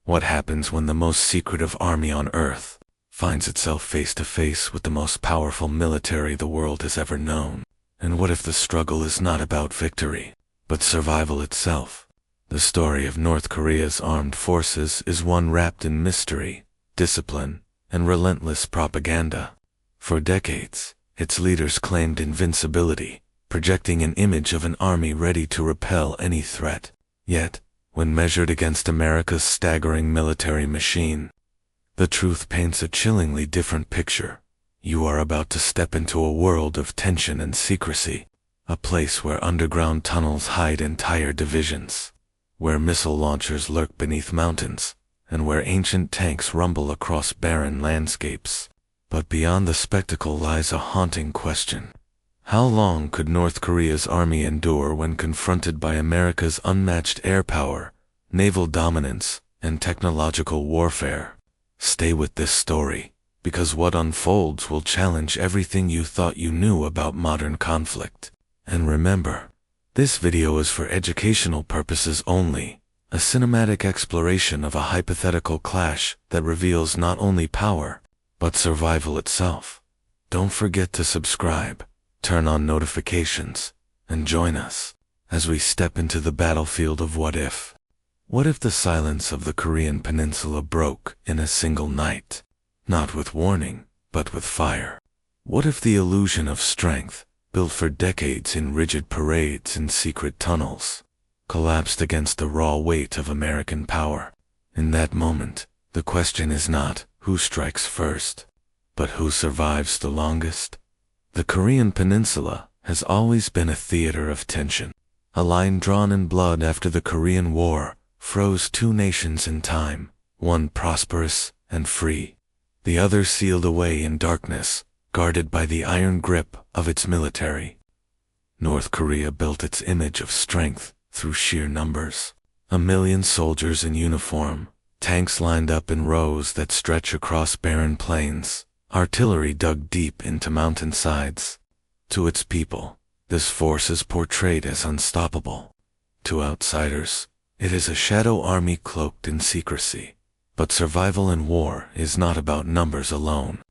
What happens when the most secretive army on Earth finds itself face to face with the most powerful military the world has ever known? And what if the struggle is not about victory, but survival itself? The story of North Korea's armed forces is one wrapped in mystery, discipline, and relentless propaganda. For decades, its leaders claimed invincibility, projecting an image of an army ready to repel any threat. Yet, when measured against America's staggering military machine, the truth paints a chillingly different picture. You are about to step into a world of tension and secrecy, a place where underground tunnels hide entire divisions, where missile launchers lurk beneath mountains, and where ancient tanks rumble across barren landscapes. But beyond the spectacle lies a haunting question. How long could North Korea's army endure when confronted by America's unmatched air power, naval dominance, and technological warfare? Stay with this story, because what unfolds will challenge everything you thought you knew about modern conflict. And remember, this video is for educational purposes only, a cinematic exploration of a hypothetical clash that reveals not only power, but survival itself. Don't forget to subscribe, turn on notifications, and join us as we step into the battlefield of what if. What if the silence of the Korean peninsula broke in a single night? Not with warning, but with fire. What if the illusion of strength, built for decades in rigid parades and secret tunnels, collapsed against the raw weight of American power? In that moment, the question is not who strikes first, but who survives the longest. The Korean peninsula has always been a theater of tension. A line drawn in blood after the Korean War froze two nations in time, one prosperous and free, the other sealed away in darkness, guarded by the iron grip of its military. North Korea built its image of strength through sheer numbers. 1 million soldiers in uniform, tanks lined up in rows that stretch across barren plains, artillery dug deep into mountainsides. To its people, this force is portrayed as unstoppable. To outsiders, it is a shadow army cloaked in secrecy. But survival in war is not about numbers alone.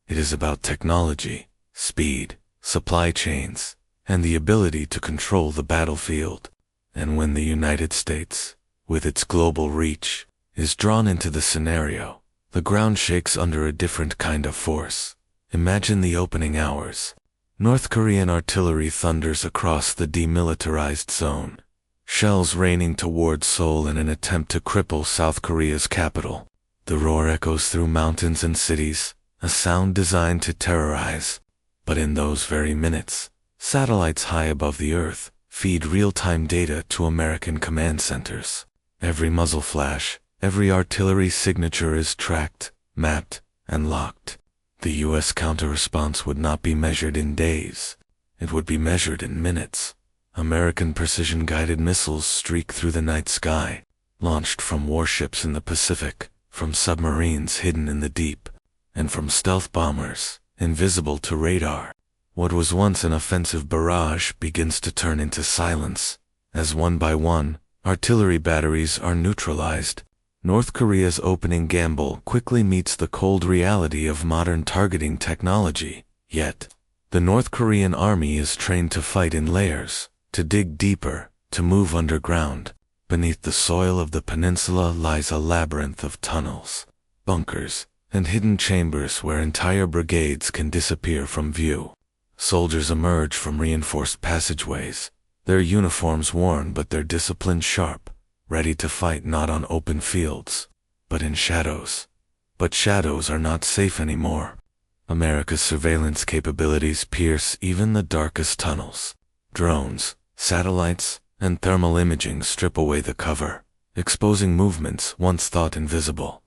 It is about technology, speed, supply chains, and the ability to control the battlefield. And when the United States, with its global reach, is drawn into the scenario, the ground shakes under a different kind of force. Imagine the opening hours. North Korean artillery thunders across the demilitarized zone, shells raining toward Seoul in an attempt to cripple South Korea's capital. The roar echoes through mountains and cities, a sound designed to terrorize. But in those very minutes, satellites high above the earth feed real-time data to American command centers. Every muzzle flash, every artillery signature is tracked, mapped, and locked. The U.S. counter-response would not be measured in days. It would be measured in minutes. American precision-guided missiles streak through the night sky, launched from warships in the Pacific, from submarines hidden in the deep, and from stealth bombers, invisible to radar. What was once an offensive barrage begins to turn into silence, as one by one, artillery batteries are neutralized. North Korea's opening gamble quickly meets the cold reality of modern targeting technology. Yet, the North Korean army is trained to fight in layers, to dig deeper, to move underground. Beneath the soil of the peninsula lies a labyrinth of tunnels, bunkers, and hidden chambers where entire brigades can disappear from view. Soldiers emerge from reinforced passageways, their uniforms worn but their discipline sharp, ready to fight not on open fields, but in shadows. But shadows are not safe anymore. America's surveillance capabilities pierce even the darkest tunnels. Drones, satellites, and thermal imaging strip away the cover, exposing movements once thought invisible.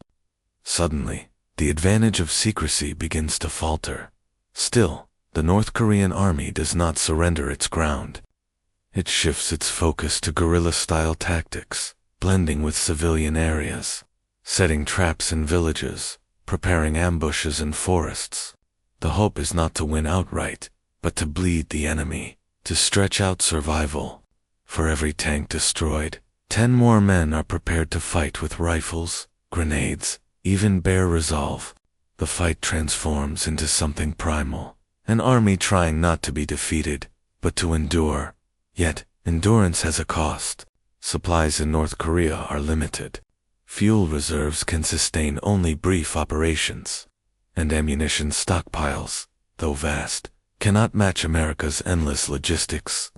Suddenly, the advantage of secrecy begins to falter. Still, the North Korean army does not surrender its ground. It shifts its focus to guerrilla-style tactics, blending with civilian areas, setting traps in villages, preparing ambushes in forests. The hope is not to win outright, but to bleed the enemy, to stretch out survival. For every tank destroyed, 10 more men are prepared to fight with rifles, grenades, even bare resolve. The fight transforms into something primal, an army trying not to be defeated, but to endure. Yet, endurance has a cost. Supplies in North Korea are limited. Fuel reserves can sustain only brief operations, and ammunition stockpiles, though vast, cannot match America's endless logistics.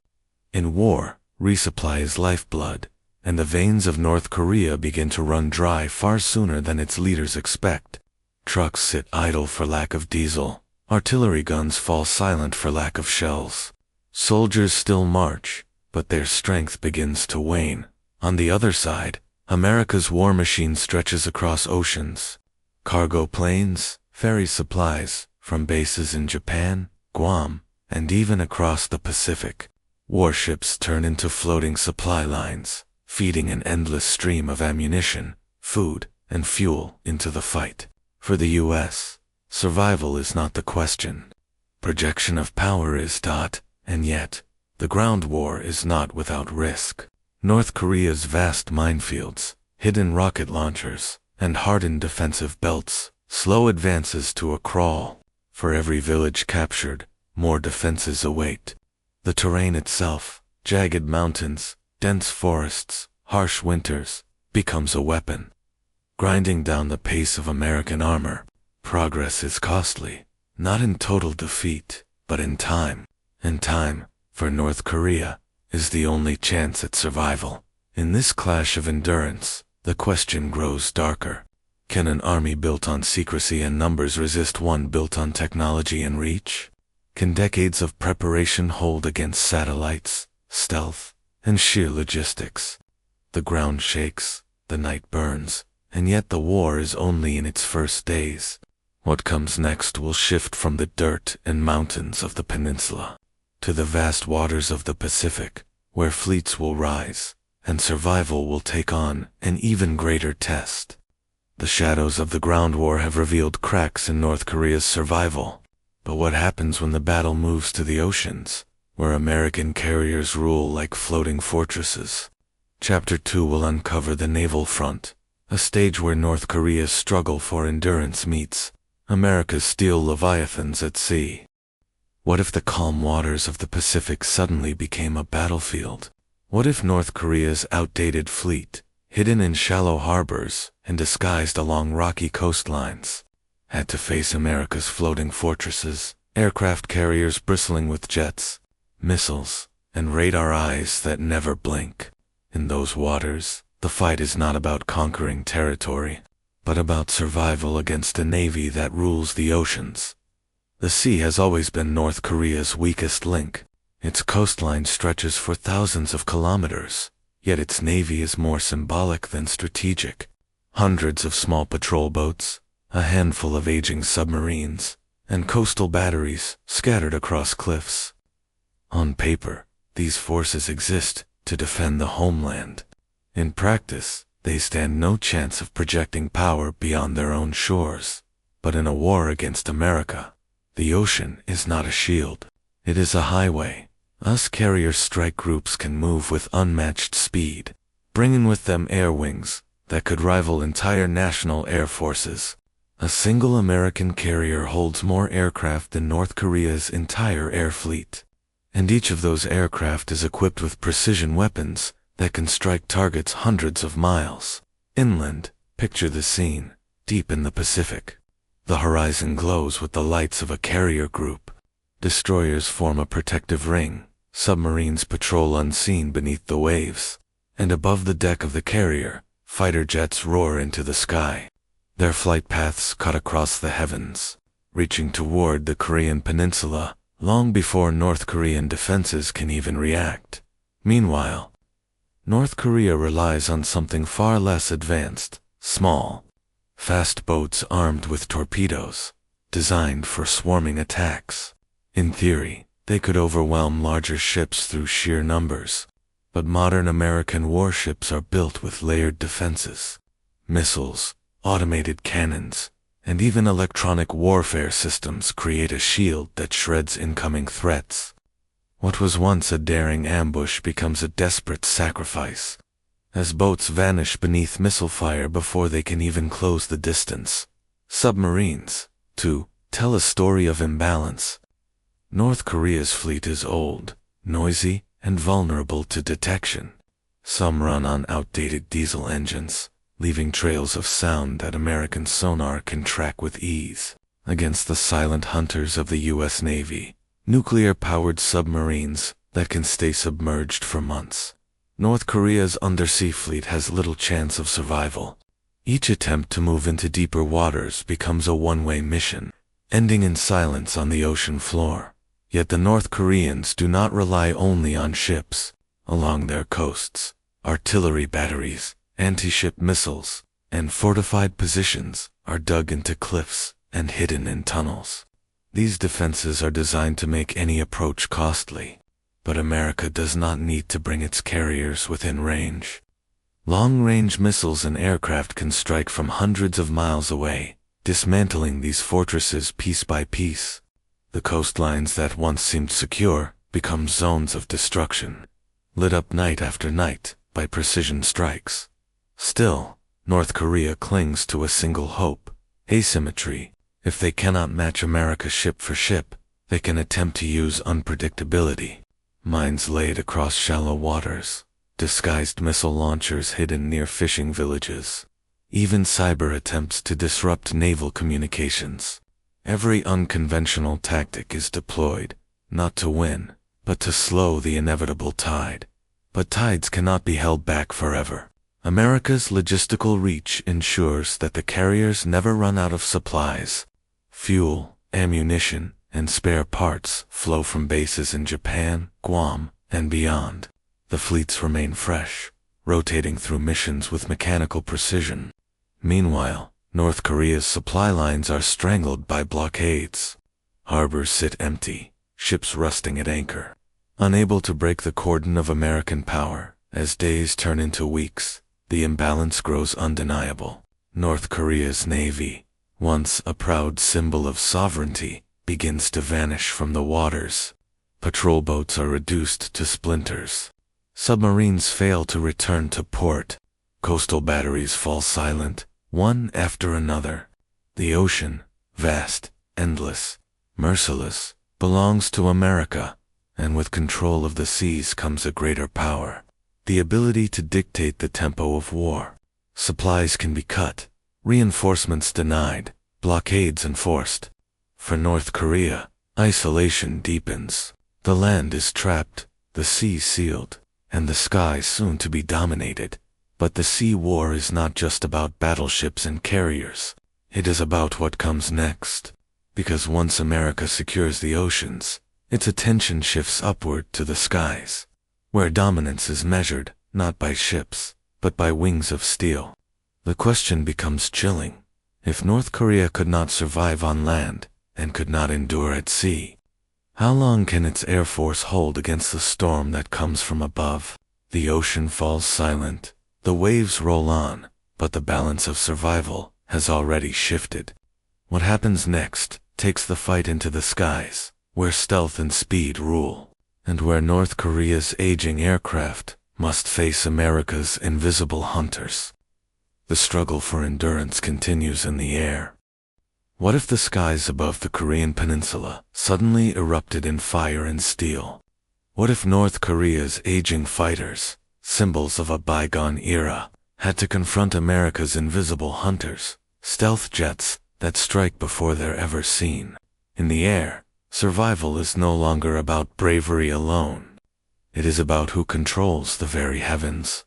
In war, resupply is lifeblood, and the veins of North Korea begin to run dry far sooner than its leaders expect. Trucks sit idle for lack of diesel. Artillery guns fall silent for lack of shells. Soldiers still march, but their strength begins to wane. On the other side, America's war machine stretches across oceans. Cargo planes, ferry supplies, from bases in Japan, Guam, and even across the Pacific. Warships turn into floating supply lines, feeding an endless stream of ammunition, food, and fuel into the fight. For the U.S., survival is not the question. Projection of power is. And yet, the ground war is not without risk. North Korea's vast minefields, hidden rocket launchers, and hardened defensive belts slow advances to a crawl. For every village captured, more defenses await. The terrain itself, jagged mountains, dense forests, harsh winters, becomes a weapon, grinding down the pace of American armor. Progress is costly, not in total defeat, but in time. And time, for North Korea, is the only chance at survival. In this clash of endurance, the question grows darker. Can an army built on secrecy and numbers resist one built on technology and reach? Can decades of preparation hold against satellites, stealth, and sheer logistics? The ground shakes, the night burns, and yet the war is only in its first days. What comes next will shift from the dirt and mountains of the peninsula to the vast waters of the Pacific, where fleets will rise, and survival will take on an even greater test. The shadows of the ground war have revealed cracks in North Korea's survival. But what happens when the battle moves to the oceans, where American carriers rule like floating fortresses? Chapter 2 will uncover the naval front, a stage where North Korea's struggle for endurance meets America's steel leviathans at sea. What if the calm waters of the Pacific suddenly became a battlefield? What if North Korea's outdated fleet, hidden in shallow harbors and disguised along rocky coastlines, had to face America's floating fortresses, aircraft carriers bristling with jets, missiles, and radar eyes that never blink? In those waters, the fight is not about conquering territory, but about survival against a navy that rules the oceans. The sea has always been North Korea's weakest link. Its coastline stretches for thousands of kilometers, yet its navy is more symbolic than strategic. Hundreds of small patrol boats, a handful of aging submarines, and coastal batteries scattered across cliffs. On paper, these forces exist to defend the homeland. In practice, they stand no chance of projecting power beyond their own shores. But in a war against America, the ocean is not a shield. It is a highway. Us carrier strike groups can move with unmatched speed, bringing with them air wings that could rival entire national air forces. A single American carrier holds more aircraft than North Korea's entire air fleet. And each of those aircraft is equipped with precision weapons that can strike targets hundreds of miles. Inland, picture the scene, deep in the Pacific. The horizon glows with the lights of a carrier group. Destroyers form a protective ring, submarines patrol unseen beneath the waves, and above the deck of the carrier, fighter jets roar into the sky. Their flight paths cut across the heavens, reaching toward the Korean peninsula long before North Korean defenses can even react. Meanwhile, North Korea relies on something far less advanced, small, fast boats armed with torpedoes, designed for swarming attacks. In theory, they could overwhelm larger ships through sheer numbers, but modern American warships are built with layered defenses. Missiles, automated cannons, and even electronic warfare systems create a shield that shreds incoming threats. What was once a daring ambush becomes a desperate sacrifice. as boats vanish beneath missile fire before they can even close the distance. Submarines, too, tell a story of imbalance. North Korea's fleet is old, noisy, and vulnerable to detection. Some run on outdated diesel engines, leaving trails of sound that American sonar can track with ease. Against the silent hunters of the U.S. Navy, nuclear-powered submarines that can stay submerged for months, North Korea's undersea fleet has little chance of survival. Each attempt to move into deeper waters becomes a one-way mission, ending in silence on the ocean floor. Yet the North Koreans do not rely only on ships. Along their coasts, artillery batteries, anti-ship missiles, and fortified positions are dug into cliffs and hidden in tunnels. These defenses are designed to make any approach costly, but America does not need to bring its carriers within range. Long-range missiles and aircraft can strike from hundreds of miles away, dismantling these fortresses piece by piece. The coastlines that once seemed secure become zones of destruction, lit up night after night by precision strikes. Still, North Korea clings to a single hope: asymmetry. If they cannot match America ship for ship, they can attempt to use unpredictability. Mines laid across shallow waters, disguised missile launchers hidden near fishing villages, even cyber attempts to disrupt naval communications. Every unconventional tactic is deployed, not to win, but to slow the inevitable tide. But tides cannot be held back forever. America's logistical reach ensures that the carriers never run out of supplies. Fuel, ammunition, and spare parts flow from bases in Japan, Guam, and beyond. The fleets remain fresh, rotating through missions with mechanical precision. Meanwhile, North Korea's supply lines are strangled by blockades. Harbors sit empty, ships rusting at anchor, unable to break the cordon of American power. As days turn into weeks, the imbalance grows undeniable. North Korea's navy, once a proud symbol of sovereignty, begins to vanish from the waters. Patrol boats are reduced to splinters. Submarines fail to return to port. Coastal batteries fall silent, one after another. The ocean, vast, endless, merciless, belongs to America, and with control of the seas comes a greater power: the ability to dictate the tempo of war. Supplies can be cut, reinforcements denied, blockades enforced. For North Korea, isolation deepens. The land is trapped, the sea sealed, and the sky soon to be dominated. But the sea war is not just about battleships and carriers. It is about what comes next. Because once America secures the oceans, its attention shifts upward to the skies, where dominance is measured not by ships, but by wings of steel. The question becomes chilling. If North Korea could not survive on land, and could not endure at sea, how long can its air force hold against the storm that comes from above? The ocean falls silent, the waves roll on, but the balance of survival has already shifted. What happens next takes the fight into the skies, where stealth and speed rule, and where North Korea's aging aircraft must face America's invisible hunters. The struggle for endurance continues in the air. What if the skies above the Korean peninsula suddenly erupted in fire and steel? What if North Korea's aging fighters, symbols of a bygone era, had to confront America's invisible hunters, stealth jets that strike before they're ever seen? In the air, survival is no longer about bravery alone. It is about who controls the very heavens.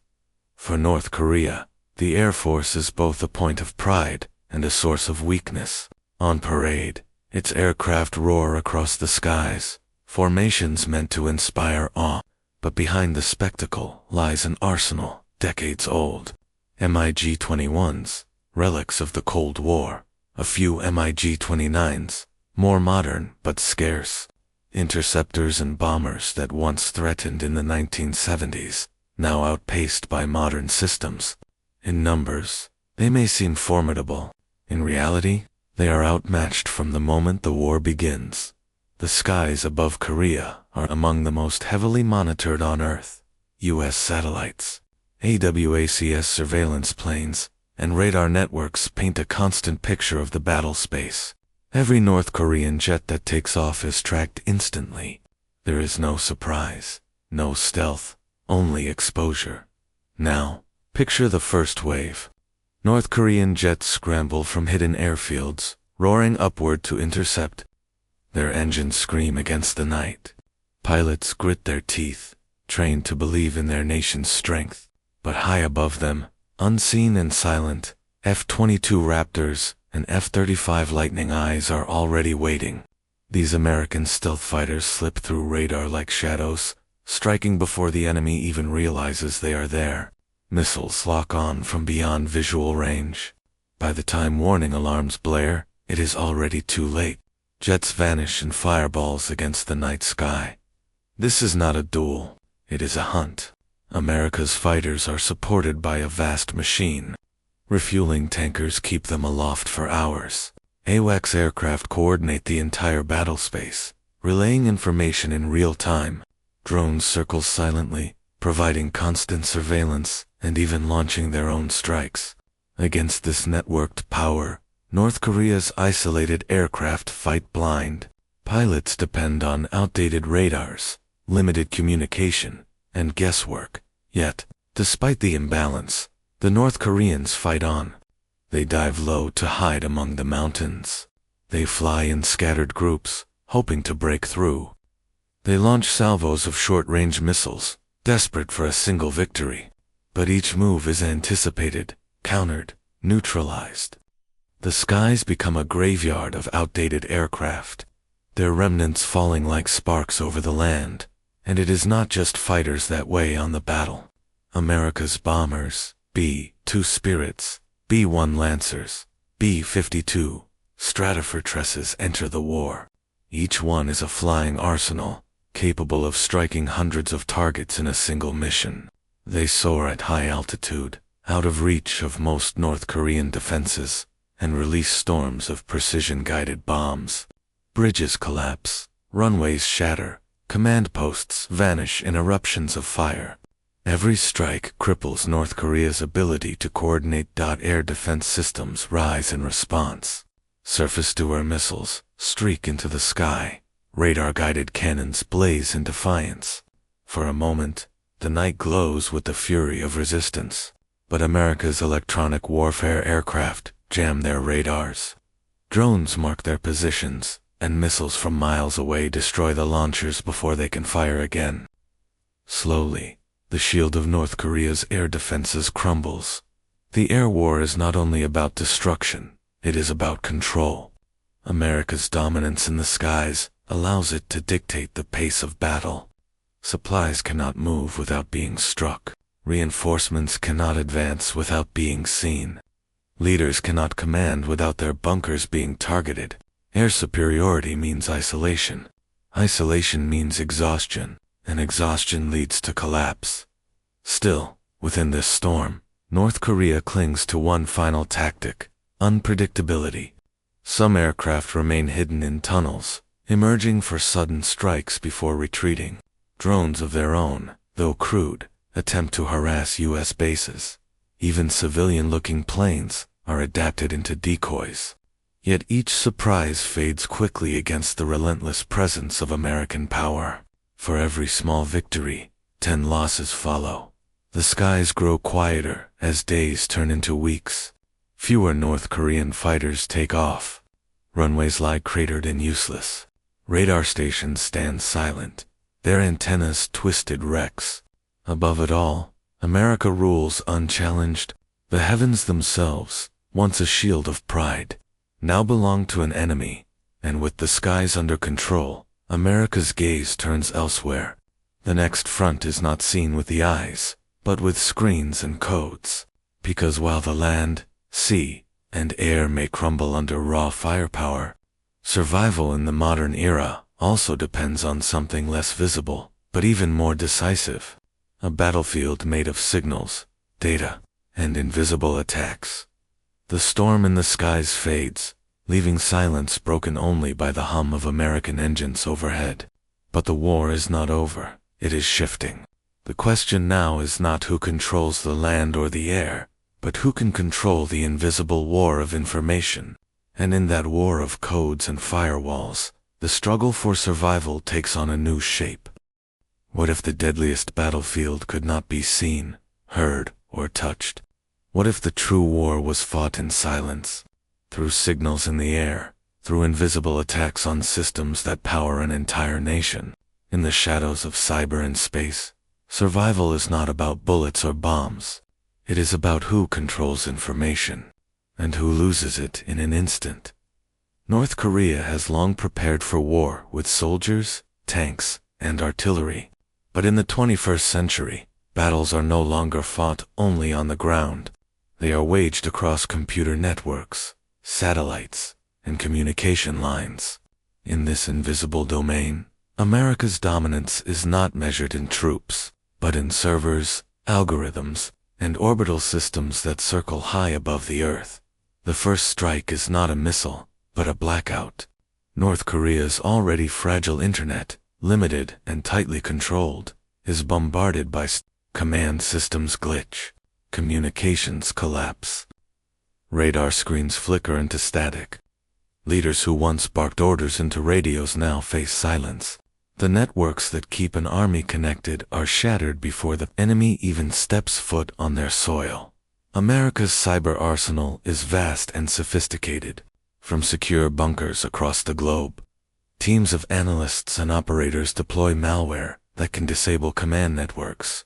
For North Korea, the Air Force is both a point of pride and a source of weakness. On parade, its aircraft roar across the skies, formations meant to inspire awe, but behind the spectacle lies an arsenal, decades old. MiG-21s, relics of the Cold War, a few MiG-29s, more modern but scarce, interceptors and bombers that once threatened in the 1970s, now outpaced by modern systems. In numbers, they may seem formidable. In reality, they are outmatched from the moment the war begins. The skies above Korea are among the most heavily monitored on Earth. U.S. satellites, AWACS surveillance planes, and radar networks paint a constant picture of the battle space. Every North Korean jet that takes off is tracked instantly. There is no surprise, no stealth, only exposure. Now, picture the first wave. North Korean jets scramble from hidden airfields, roaring upward to intercept. Their engines scream against the night. Pilots grit their teeth, trained to believe in their nation's strength. But high above them, unseen and silent, F-22 Raptors and F-35 Lightning Eyes are already waiting. These American stealth fighters slip through radar like shadows, striking before the enemy even realizes they are there. Missiles lock on from beyond visual range. By the time warning alarms blare, it is already too late. Jets vanish in fireballs against the night sky. This is not a duel, it is a hunt. America's fighters are supported by a vast machine. Refueling tankers keep them aloft for hours. AWACS aircraft coordinate the entire battle space, relaying information in real time. Drones circle silently, providing constant surveillance, and even launching their own strikes. Against this networked power, North Korea's isolated aircraft fight blind. Pilots depend on outdated radars, limited communication, and guesswork. Yet, despite the imbalance, the North Koreans fight on. They dive low to hide among the mountains. They fly in scattered groups, hoping to break through. They launch salvos of short-range missiles, desperate for a single victory. But each move is anticipated, countered, neutralized. The skies become a graveyard of outdated aircraft, their remnants falling like sparks over the land. And it is not just fighters that weigh on the battle. America's bombers, B-2 Spirits, B-1 Lancers, B-52 Stratofortresses enter the war. Each one is a flying arsenal, capable of striking hundreds of targets in a single mission. They soar at high altitude, out of reach of most North Korean defenses, and release storms of precision-guided bombs. Bridges collapse, runways shatter, command posts vanish in eruptions of fire. Every strike cripples North Korea's ability to coordinate. Air defense systems rise in response. Surface-to-air missiles streak into the sky. Radar-guided cannons blaze in defiance. For a moment, the night glows with the fury of resistance. But America's electronic warfare aircraft jam their radars. Drones mark their positions, and missiles from miles away destroy the launchers before they can fire again. Slowly, the shield of North Korea's air defenses crumbles. The air war is not only about destruction, it is about control. America's dominance in the skies allows it to dictate the pace of battle. Supplies cannot move without being struck. Reinforcements cannot advance without being seen. Leaders cannot command without their bunkers being targeted. Air superiority means isolation. Isolation means exhaustion, and exhaustion leads to collapse. Still, within this storm, North Korea clings to one final tactic: unpredictability. Some aircraft remain hidden in tunnels, emerging for sudden strikes before retreating. Drones of their own, though crude, attempt to harass U.S. bases. Even civilian-looking planes are adapted into decoys. Yet each surprise fades quickly against the relentless presence of American power. For every small victory, 10 losses follow. The skies grow quieter as days turn into weeks. Fewer North Korean fighters take off. Runways lie cratered and useless. Radar stations stand silent, their antennas twisted wrecks. Above it all, America rules unchallenged. The heavens themselves, once a shield of pride, now belong to an enemy, and with the skies under control, America's gaze turns elsewhere. The next front is not seen with the eyes, but with screens and codes. Because while the land, sea, and air may crumble under raw firepower, survival in the modern era also depends on something less visible, but even more decisive: a battlefield made of signals, data, and invisible attacks. The storm in the skies fades, leaving silence broken only by the hum of American engines overhead. But the war is not over, it is shifting. The question now is not who controls the land or the air, but who can control the invisible war of information. And in that war of codes and firewalls, the struggle for survival takes on a new shape. What if the deadliest battlefield could not be seen, heard, or touched? What if the true war was fought in silence, through signals in the air, through invisible attacks on systems that power an entire nation? In the shadows of cyber and space, survival is not about bullets or bombs. It is about who controls information, and who loses it in an instant. North Korea has long prepared for war with soldiers, tanks, and artillery. But in the 21st century, battles are no longer fought only on the ground. They are waged across computer networks, satellites, and communication lines. In this invisible domain, America's dominance is not measured in troops, but in servers, algorithms, and orbital systems that circle high above the Earth. The first strike is not a missile, but a blackout. North Korea's already fragile internet, limited and tightly controlled, is bombarded by command systems glitch, communications collapse. Radar screens flicker into static. Leaders who once barked orders into radios now face silence. The networks that keep an army connected are shattered before the enemy even steps foot on their soil. America's cyber arsenal is vast and sophisticated, from secure bunkers across the globe. Teams of analysts and operators deploy malware that can disable command networks,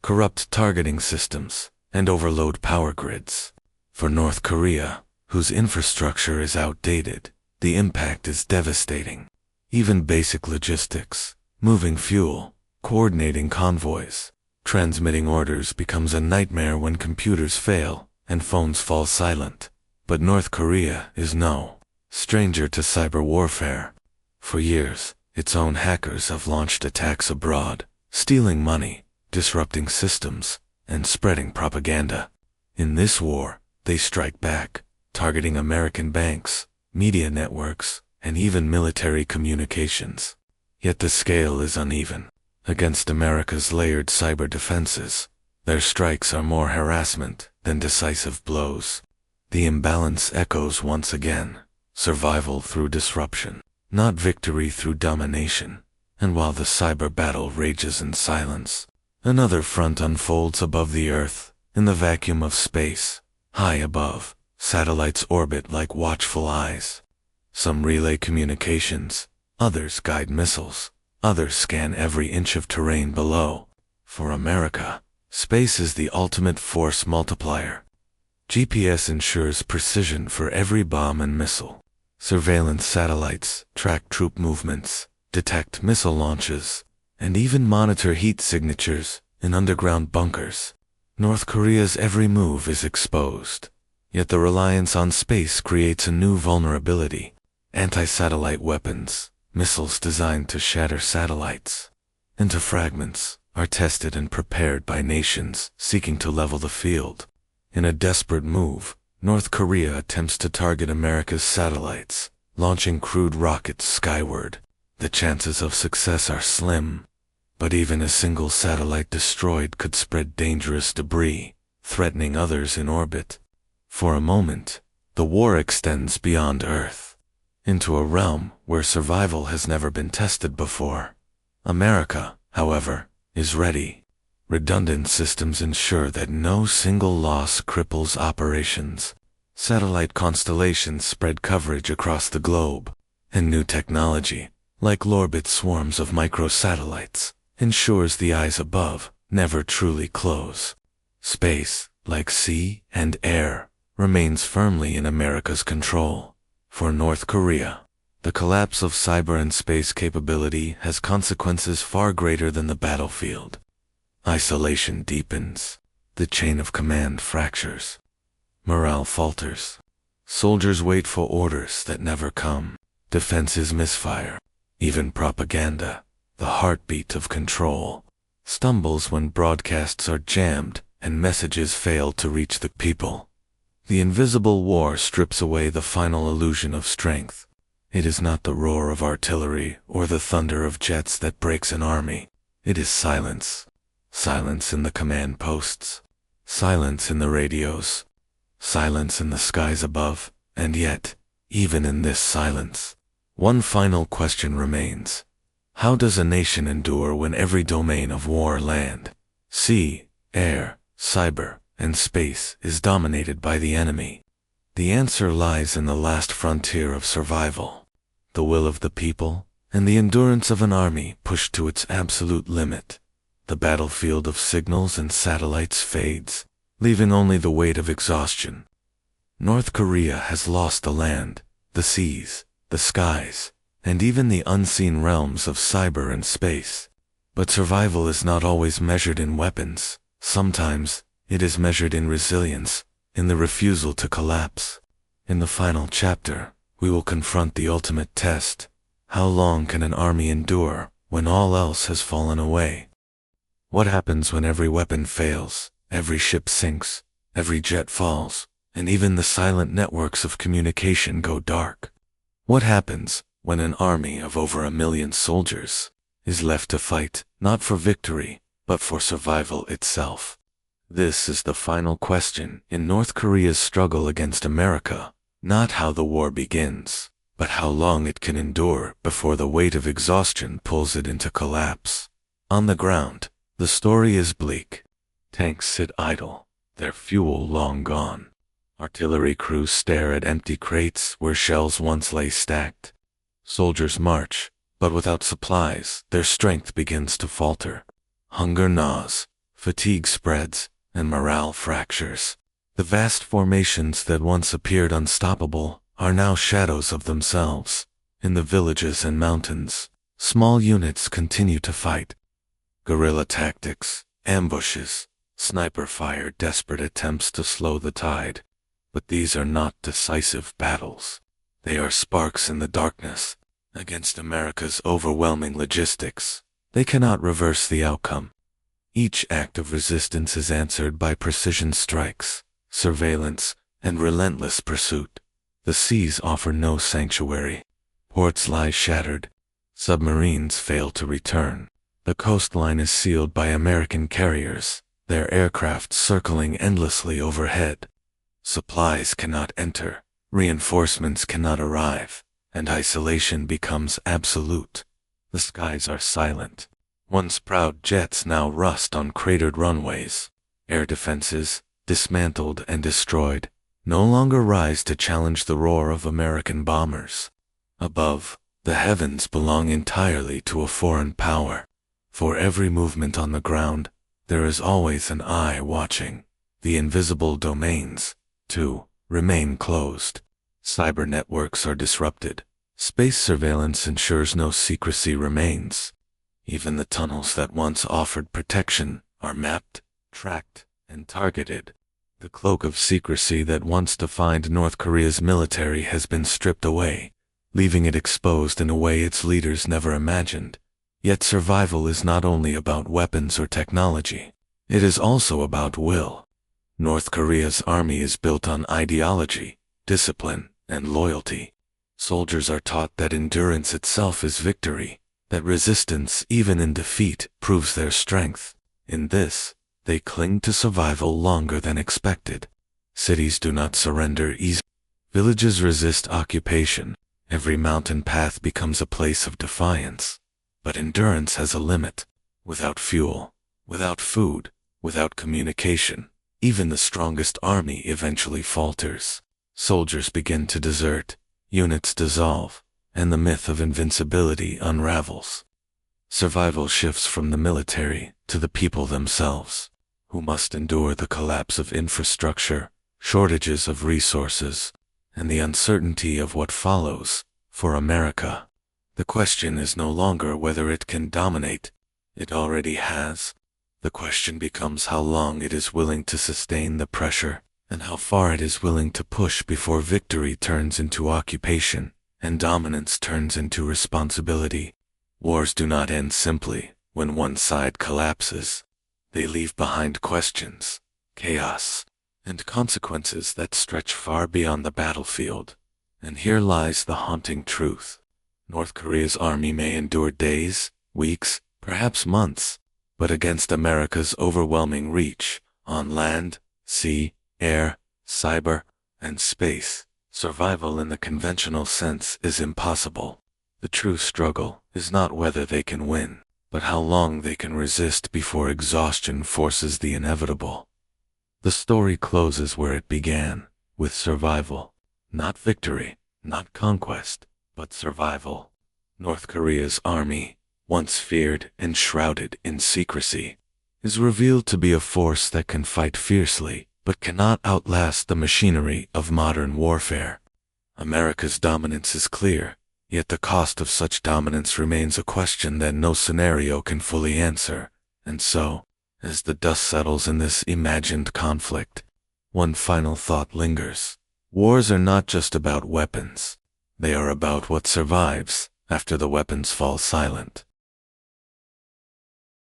corrupt targeting systems, and overload power grids. For North Korea, whose infrastructure is outdated, the impact is devastating. Even basic logistics, moving fuel, coordinating convoys, transmitting orders becomes a nightmare when computers fail and phones fall silent. But North Korea is no stranger to cyber warfare. For years, its own hackers have launched attacks abroad, stealing money, disrupting systems, and spreading propaganda. In this war, they strike back, targeting American banks, media networks, and even military communications. Yet the scale is uneven. Against America's layered cyber defenses, their strikes are more harassment than decisive blows. The imbalance echoes once again, survival through disruption, not victory through domination. And while the cyber battle rages in silence, another front unfolds above the Earth, in the vacuum of space. High above, satellites orbit like watchful eyes. Some relay communications, others guide missiles, others scan every inch of terrain below. For America, space is the ultimate force multiplier. GPS ensures precision for every bomb and missile. Surveillance satellites track troop movements, detect missile launches, and even monitor heat signatures in underground bunkers. North Korea's every move is exposed. Yet the reliance on space creates a new vulnerability. Anti-satellite weapons, missiles designed to shatter satellites into fragments, are tested and prepared by nations seeking to level the field. In a desperate move, North Korea attempts to target America's satellites, launching crude rockets skyward. The chances of success are slim, but even a single satellite destroyed could spread dangerous debris, threatening others in orbit. For a moment, the war extends beyond Earth, into a realm where survival has never been tested before. America, however, is ready. Redundant systems ensure that no single loss cripples operations. Satellite constellations spread coverage across the globe, and new technology, like Lorbit swarms of microsatellites, ensures the eyes above never truly close. Space, like sea and air, remains firmly in America's control. For North Korea, the collapse of cyber and space capability has consequences far greater than the battlefield. Isolation deepens. The chain of command fractures. Morale falters. Soldiers wait for orders that never come. Defenses misfire. Even propaganda, the heartbeat of control, stumbles when broadcasts are jammed and messages fail to reach the people. The invisible war strips away the final illusion of strength. It is not the roar of artillery or the thunder of jets that breaks an army. It is silence. silence in the command posts, silence in the radios, silence in the skies above, and yet, even in this silence, one final question remains. How does a nation endure when every domain of war, land, sea, air, cyber, and space is dominated by the enemy? The answer lies in the last frontier of survival, the will of the people, and the endurance of an army pushed to its absolute limit. The battlefield of signals and satellites fades, leaving only the weight of exhaustion. North Korea has lost the land, the seas, the skies, and even the unseen realms of cyber and space. But survival is not always measured in weapons. Sometimes, it is measured in resilience, in the refusal to collapse. In the final chapter, we will confront the ultimate test. How long can an army endure when all else has fallen away? What happens when every weapon fails, every ship sinks, every jet falls, and even the silent networks of communication go dark? What happens when an army of over 1 million soldiers is left to fight not for victory, but for survival itself? This is the final question in North Korea's struggle against America, not how the war begins, but how long it can endure before the weight of exhaustion pulls it into collapse. On the ground, the story is bleak. Tanks sit idle, their fuel long gone. Artillery crews stare at empty crates where shells once lay stacked. Soldiers march, but without supplies, their strength begins to falter. Hunger gnaws, fatigue spreads, and morale fractures. The vast formations that once appeared unstoppable are now shadows of themselves. In the villages and mountains, small units continue to fight. Guerrilla tactics, ambushes, sniper fire, desperate attempts to slow the tide. But these are not decisive battles. They are sparks in the darkness. Against America's overwhelming logistics, they cannot reverse the outcome. Each act of resistance is answered by precision strikes, surveillance, and relentless pursuit. The seas offer no sanctuary. Ports lie shattered. Submarines fail to return. The coastline is sealed by American carriers, their aircraft circling endlessly overhead. Supplies cannot enter, reinforcements cannot arrive, and isolation becomes absolute. The skies are silent. Once proud jets now rust on cratered runways. Air defenses, dismantled and destroyed, no longer rise to challenge the roar of American bombers. Above, the heavens belong entirely to a foreign power. For every movement on the ground, there is always an eye watching. The invisible domains, too, remain closed. Cyber networks are disrupted. Space surveillance ensures no secrecy remains. Even the tunnels that once offered protection are mapped, tracked, and targeted. The cloak of secrecy that once defined North Korea's military has been stripped away, leaving it exposed in a way its leaders never imagined. Yet survival is not only about weapons or technology. It is also about will. North Korea's army is built on ideology, discipline, and loyalty. Soldiers are taught that endurance itself is victory, that resistance, even in defeat, proves their strength. In this, they cling to survival longer than expected. Cities do not surrender easily. Villages resist occupation. Every mountain path becomes a place of defiance. But endurance has a limit. Without fuel, without food, without communication, even the strongest army eventually falters. Soldiers begin to desert, units dissolve, and the myth of invincibility unravels. Survival shifts from the military to the people themselves, who must endure the collapse of infrastructure, shortages of resources, and the uncertainty of what follows. For America, the question is no longer whether it can dominate. It already has. The question becomes how long it is willing to sustain the pressure, and how far it is willing to push before victory turns into occupation, and dominance turns into responsibility. Wars do not end simply when one side collapses. They leave behind questions, chaos, and consequences that stretch far beyond the battlefield. And here lies the haunting truth. North Korea's army may endure days, weeks, perhaps months, but against America's overwhelming reach on land, sea, air, cyber, and space, survival in the conventional sense is impossible. The true struggle is not whether they can win, but how long they can resist before exhaustion forces the inevitable. The story closes where it began, with survival. Not victory, not conquest, but survival. North Korea's army, once feared and shrouded in secrecy, is revealed to be a force that can fight fiercely, but cannot outlast the machinery of modern warfare. America's dominance is clear, yet the cost of such dominance remains a question that no scenario can fully answer. And so, as the dust settles in this imagined conflict, one final thought lingers. Wars are not just about weapons. They are about what survives after the weapons fall silent.